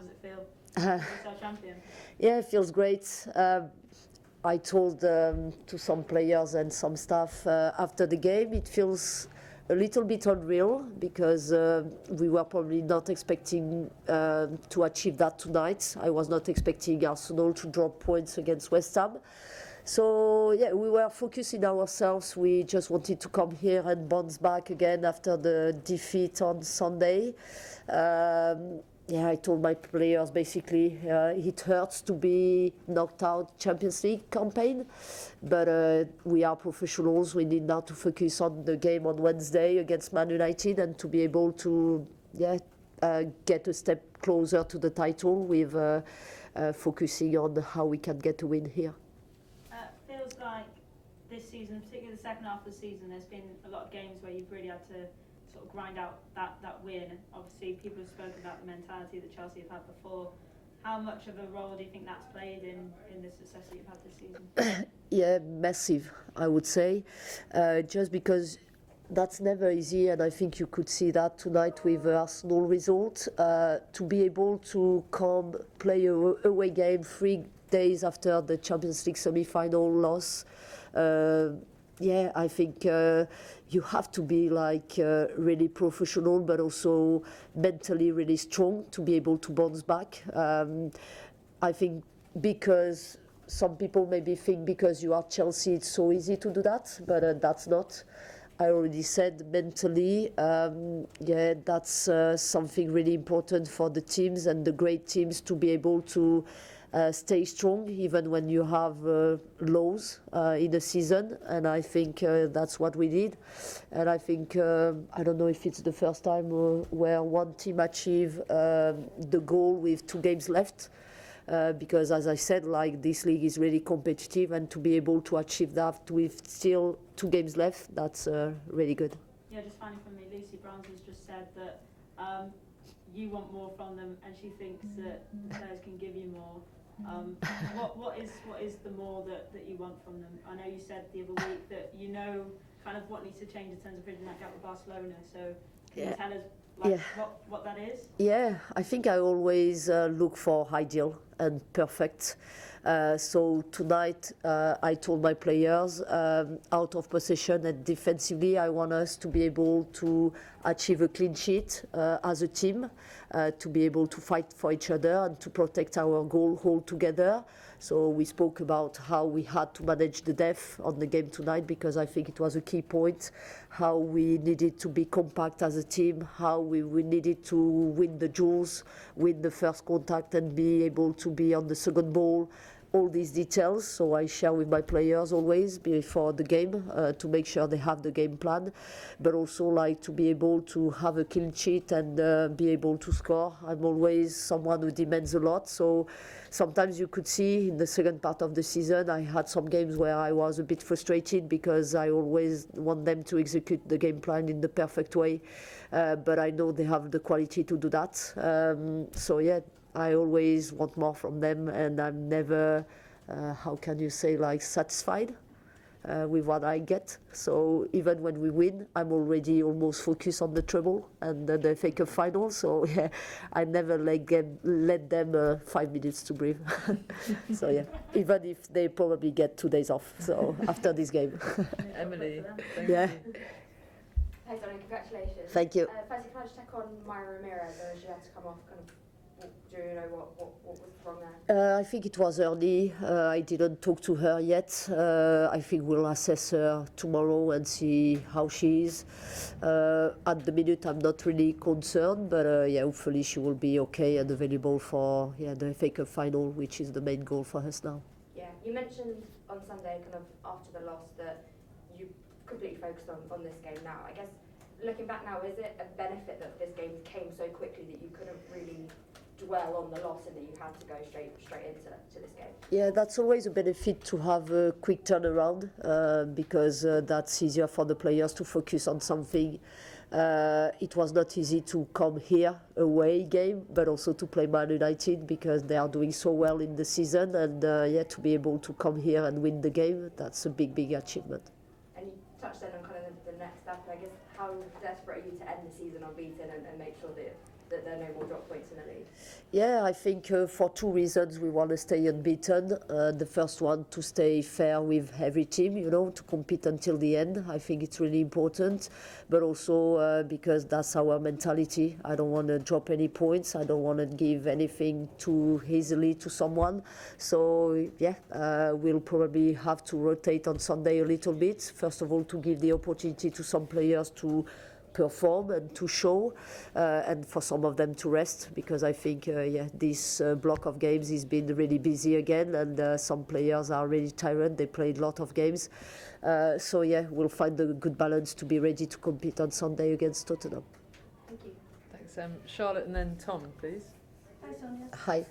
does it feel? WSL champion. Yeah, it feels great. I told to some players and some staff after the game, it feels a little bit unreal because we were probably not expecting to achieve that tonight. I was not expecting Arsenal to drop points against West Ham. So yeah, we were focusing ourselves. We just wanted to come here and bounce back again after the defeat on Sunday. Yeah, I told my players basically it hurts to be knocked out Champions League campaign, but we are professionals. We need now to focus on the game on Wednesday against Man United and to be able to get a step closer to the title with focusing on how we can get a win here. Feels like this season, particularly the second half of the season, there's been a lot of games where you've really had to sort of grind out that win. Obviously, people have spoken about the mentality that Chelsea have had before. How much of a role do you think that's played in the success that you've had this season? Yeah, massive, I would say. Just because that's never easy, and I think you could see that tonight with Arsenal result. To be able to come play a away game 3 days after the Champions League semi-final loss. Yeah, I think you have to be really professional, but also mentally really strong to be able to bounce back. I think because some people maybe think because you are Chelsea it's so easy to do that, but that's not. I already said mentally, yeah, that's something really important for the teams and the great teams to be able to stay strong even when you have lows in the season, and I think that's what we did. And I think I don't know if it's the first time where one team achieved the goal with 2 games left, because as I said, this league is really competitive, and to be able to achieve that with still 2 games left, that's really good. Yeah, just finally from me, Lucy Bronze has just said that you want more from them, and she thinks that the players can give you more. What is the more that you want from them? I know you said the other week that you know kind of what needs to change in terms of bridging that gap with Barcelona. So can you tell us what that is? Yeah, I think I always look for ideal and perfect. So tonight I told my players out of possession and defensively I want us to be able to achieve a clean sheet as a team, to be able to fight for each other and to protect our goal altogether. So we spoke about how we had to manage the depth on the game tonight, because I think it was a key point, how we needed to be compact as a team, how we needed to win the duels, win the first contact and be able to be on the second ball. All these details, so I share with my players always before the game to make sure they have the game plan, but also to be able to have a clean sheet and be able to score. I'm always someone who demands a lot, so sometimes you could see in the second part of the season I had some games where I was a bit frustrated because I always want them to execute the game plan in the perfect way, but I know they have the quality to do that. So yeah, I always want more from them, and I'm never, how can you say, satisfied with what I get. So even when we win, I'm already almost focused on the treble and the FA Cup final. So yeah, I never let them 5 minutes to breathe. So yeah, even if they probably get 2 days off. So after this game. Emily, thank you. Hey Sonia, congratulations. Thank you. Firstly, can I just check on Myra Ramirez? She had to come off do you know what was wrong there? I think it was early. I didn't talk to her yet. I think we'll assess her tomorrow and see how she is. At the minute, I'm not really concerned, but yeah, hopefully she will be okay and available for the FA Cup final, which is the main goal for us now. Yeah, you mentioned on Sunday, kind of after the loss, that you completely focused on this game now. I guess looking back now, is it a benefit that this game came so quickly that you couldn't really dwell on the loss and that you had to go straight into this game? Yeah, that's always a benefit to have a quick turnaround because that's easier for the players to focus on something. It was not easy to come here away game, but also to play Man United because they are doing so well in the season, and yeah, to be able to come here and win the game, that's a big achievement. And you touched then on kind of the next step. I guess how desperate are you to end the season unbeaten and make sure that there are no more drop points in the league? Yeah, I think for two reasons we want to stay unbeaten. The first one, to stay fair with every team, you know, to compete until the end. I think it's really important, but also because that's our mentality. I don't want to drop any points. I don't want to give anything too easily to someone. So yeah, we'll probably have to rotate on Sunday a little bit. First of all, to give the opportunity to some players to perform and to show, and for some of them to rest, because I think this block of games has been really busy again, and some players are really tired. They played a lot of games, so yeah, we'll find a good balance to be ready to compete on Sunday against Tottenham. Thank you. Thanks, Charlotte, and then Tom, please. Hi Sonia. Hi.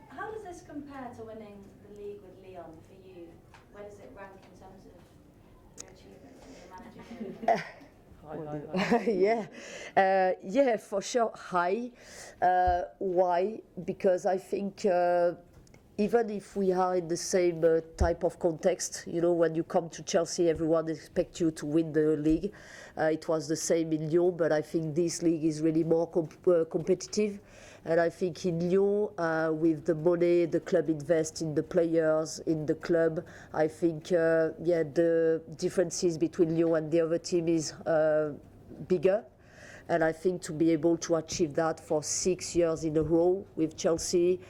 How does this compare to winning the league with Lyon for you? Where does it rank in terms of your achievements and your managerial? Yeah, for sure, high. Why? Because I think even if we are in the same type of context, you know, when you come to Chelsea, everyone expects you to win the league. It was the same in Lyon, but I think this league is really more competitive. And I think in Lyon, with the money the club invests in the players, in the club, I think, the differences between Lyon and the other team is bigger. And I think to be able to achieve that for 6 years in a row with Chelsea,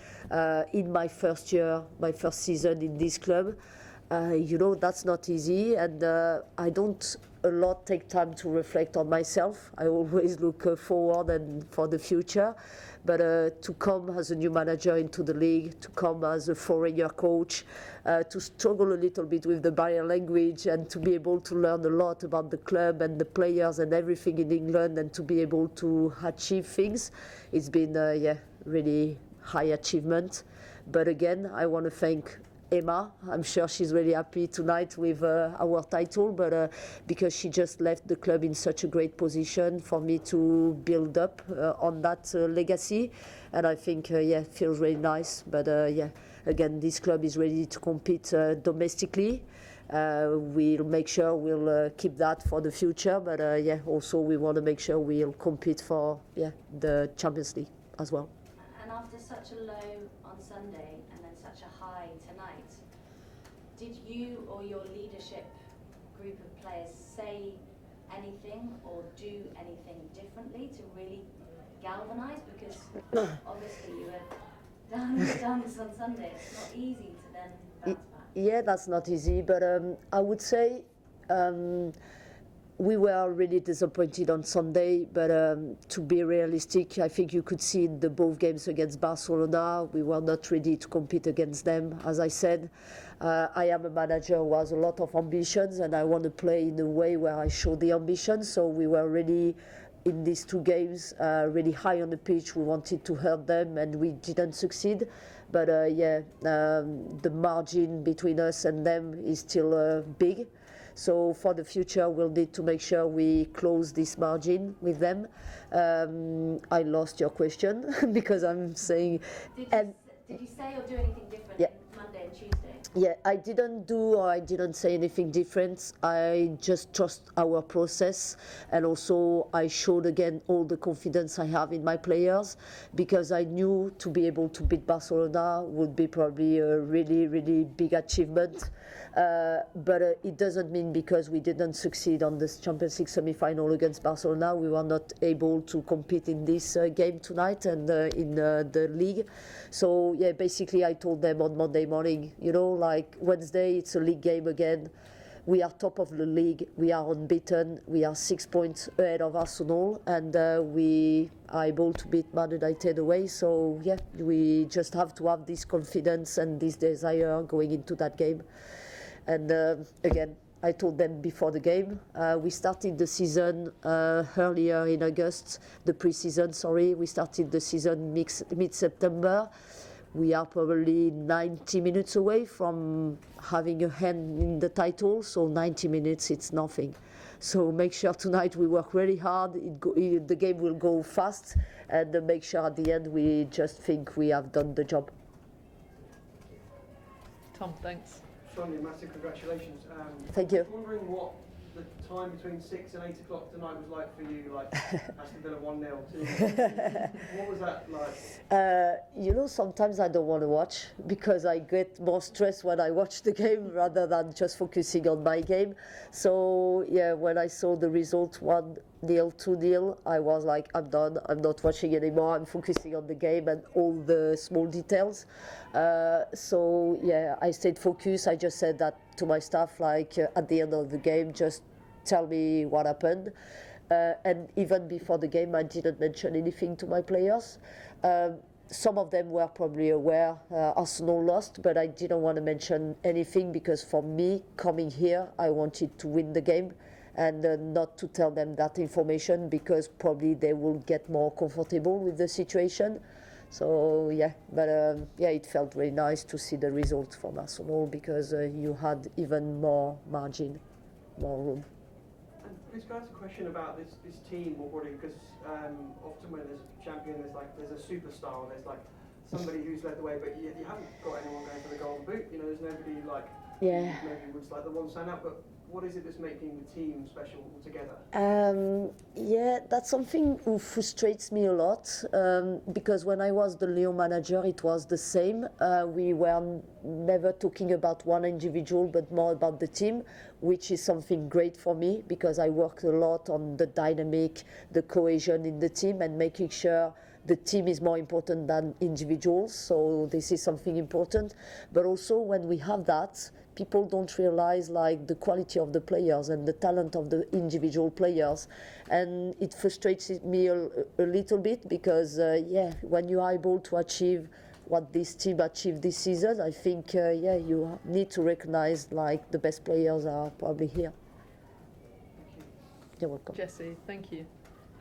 in my first year, my first season in this club, you know, that's not easy. And I don't a lot take time to reflect on myself. I always look forward and for the future. But to come as a new manager into the league, to come as a foreign-year coach, to struggle a little bit with the barrier language, and to be able to learn a lot about the club and the players and everything in England, and to be able to achieve things, it's been really high achievement. But again, I want to thank Emma. I'm sure she's really happy tonight with our title, but because she just left the club in such a great position for me to build up on that legacy, and I think it feels really nice. But again, this club is ready to compete domestically. We'll make sure we'll keep that for the future, but also we want to make sure we'll compete for the Champions League as well. And after such a low on Sunday and then such a high tonight, did you or your leadership group of players say anything or do anything differently to really galvanise? Because obviously you were down in the dumps on Sunday. It's not easy to then bounce back. Yeah, that's not easy, but I would say we were really disappointed on Sunday, but to be realistic, I think you could see in the both games against Barcelona, we were not ready to compete against them. As I said, I am a manager who has a lot of ambitions, and I want to play in a way where I show the ambition. So we were really, in these two games, really high on the pitch. We wanted to hurt them, and we didn't succeed. But the margin between us and them is still big. So for the future, we'll need to make sure we close this margin with them. I lost your question because I'm saying. Did you say or do anything different Monday and Tuesday? Yeah, I didn't say anything different. I just trust our process, and also I showed again all the confidence I have in my players, because I knew to be able to beat Barcelona would be probably a really, really big achievement. But it doesn't mean because we didn't succeed on this Champions League semi-final against Barcelona, we were not able to compete in this game tonight and in the league. So yeah, basically I told them on Monday morning, you know, like Wednesday, it's a league game again. We are top of the league. We are unbeaten. We are 6 points ahead of Arsenal, and we are able to beat Man United away. So yeah, we just have to have this confidence and this desire going into that game. And again, I told them before the game, we started the season earlier in August, the pre-season, sorry. We started the season mid-September. We are probably 90 minutes away from having a hand in the title, so 90 minutes, it's nothing. So make sure tonight we work really hard, the game will go fast, and make sure at the end we just think we have done the job. Tom, thanks. Sonia, massive congratulations. Thank you. I was wondering what the time between 6 and 8 o'clock tonight was like for you, like Aston Villa 1-0, 2-0. What was that like? You know, sometimes I don't want to watch because I get more stressed when I watch the game rather than just focusing on my game. So yeah, when I saw the result 1-0, 2-0, I was like, I'm done. I'm not watching anymore. I'm focusing on the game and all the small details. So yeah, I stayed focused. I just said that to my staff, like at the end of the game, just tell me what happened. And even before the game, I didn't mention anything to my players. Some of them were probably aware Arsenal lost, but I didn't want to mention anything because for me, coming here, I wanted to win the game and not to tell them that information because probably they will get more comfortable with the situation. So yeah, but yeah, it felt really nice to see the result from Arsenal because you had even more margin, more room. And please can I ask a question about this team more broadly, because often when there's a champion, there's a superstar, there's like somebody who's led the way, but you haven't got anyone going for the golden boot. You know, there's nobody like maybe was like the one stand out, but what is it that's making the team special altogether? Yeah, that's something who frustrates me a lot because when I was the Lyon manager, it was the same. We were never talking about one individual, but more about the team, which is something great for me because I worked a lot on the dynamic, the cohesion in the team, and making sure the team is more important than individuals. So this is something important. But also when we have that, people don't realize like the quality of the players and the talent of the individual players, and it frustrates me a little bit because yeah, when you are able to achieve what this team achieved this season, I think yeah, you need to recognize like the best players are probably here. You're welcome. Jessie, thank you.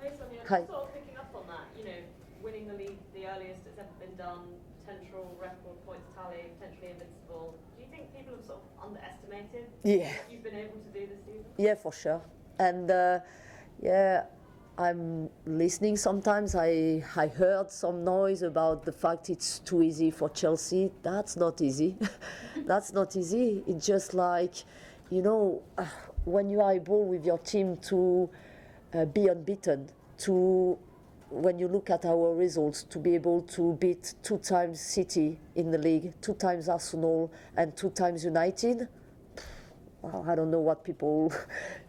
Hey Sonia, Hi. just sort of picking up on that, you know, winning the league the earliest it's ever been done, potential record points tally, potentially invincible. Do you think people have sort of underestimated what you've been able to do this season? Yeah, for sure. And yeah, I'm listening sometimes. I heard some noise about the fact it's too easy for Chelsea. That's not easy. That's not easy. It's just like, you know, when you are able with your team to be unbeaten, to when you look at our results, to be able to beat 2 times City in the league, 2 times Arsenal, and 2 times United, well, I don't know what people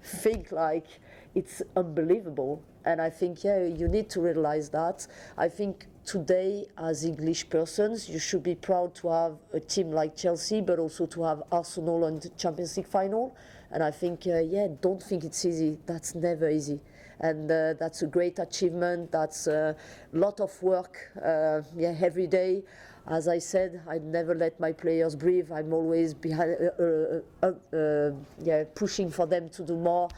think, like, it's unbelievable. And I think, yeah, you need to realize that. I think today, as English persons, you should be proud to have a team like Chelsea, but also to have Arsenal on the Champions League final. And I think, yeah, don't think it's easy. That's never easy. And that's a great achievement. That's a lot of work, yeah, every day. As I said, I never let my players breathe. I'm always behind, yeah, pushing for them to do more.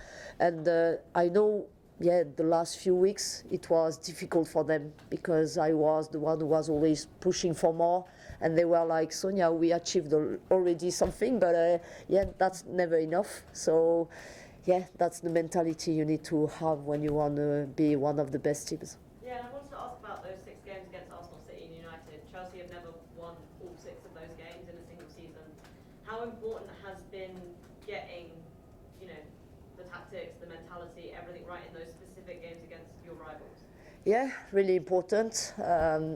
And I know, yeah, the last few weeks it was difficult for them because I was the one who was always pushing for more. And they were like, Sonia, we achieved already something, but yeah, that's never enough. So, yeah, that's the mentality you need to have when you want to be one of the best teams. Yeah, and I wanted to ask about those 6 games against Arsenal, City and United. Chelsea have never won all 6 of those games in a single season. How important has been getting, you know, the tactics, the mentality, everything right in those specific games against your rivals? Yeah, really important.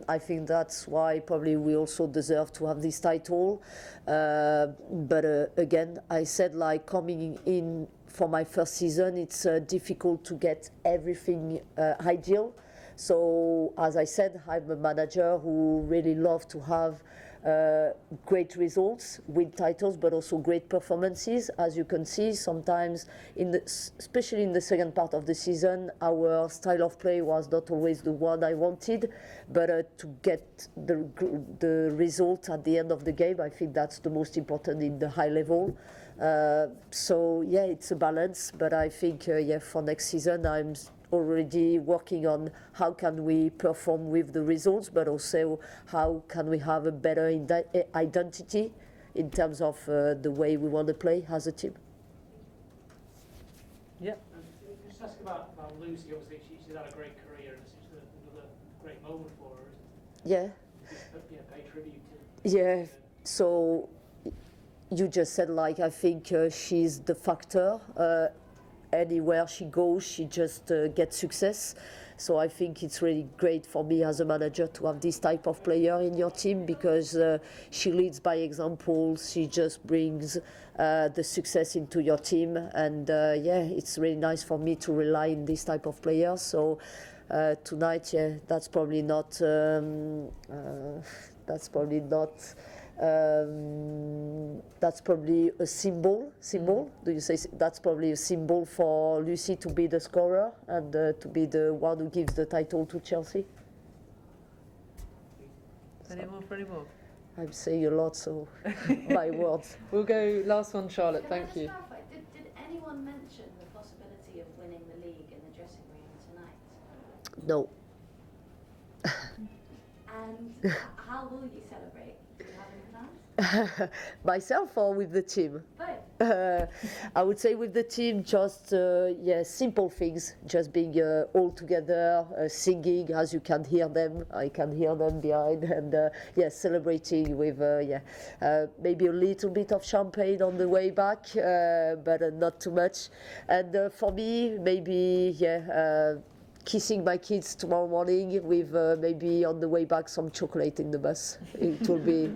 I think that's why probably we also deserve to have this title. But again, I said like coming in for my first season, it's difficult to get everything ideal. So as I said, I'm a manager who really loves to have great results, win titles, but also great performances. As you can see, sometimes, especially in the second part of the season, our style of play was not always the one I wanted, but to get the result at the end of the game, I think that's the most important in the high level. So yeah, it's a balance, but I think yeah, for next season, I'm already working on how can we perform with the results, but also how can we have a better identity in terms of the way we want to play as a team. Yep. Just ask about Lucy. Obviously, she's had a great career, and it's another great moment for her, isn't it? Yeah. Just pay tribute to. Yeah. So you just said like I think she's the factor. anywhere she goes, she just gets success. So I think it's really great for me as a manager to have this type of player in your team, because she leads by example. She just brings the success into your team, and yeah, it's really nice for me to rely on this type of player. So tonight, yeah, that's probably not. That's probably not. That's probably a symbol. Do you say that's probably a symbol for Lucy to be the scorer and to be the one who gives the title to Chelsea? Any more? I'm saying a lot, so my words. We'll go last one, Charlotte. Can I Thank just you. clarify, did anyone mention the possibility of winning the league in the dressing room tonight? No. And how will you celebrate? Do you have any plans? Myself or with the team? Both. I would say with the team, just yeah, simple things, just being all together, singing, as you can hear them. I can hear them behind, and yeah, celebrating with yeah, maybe a little bit of champagne on the way back, but not too much. And for me, maybe yeah. Kissing my kids tomorrow morning with maybe on the way back some chocolate in the bus. It will be.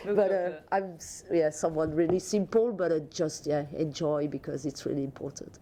But I'm yeah, someone really simple, but just yeah, enjoy, because it's really important.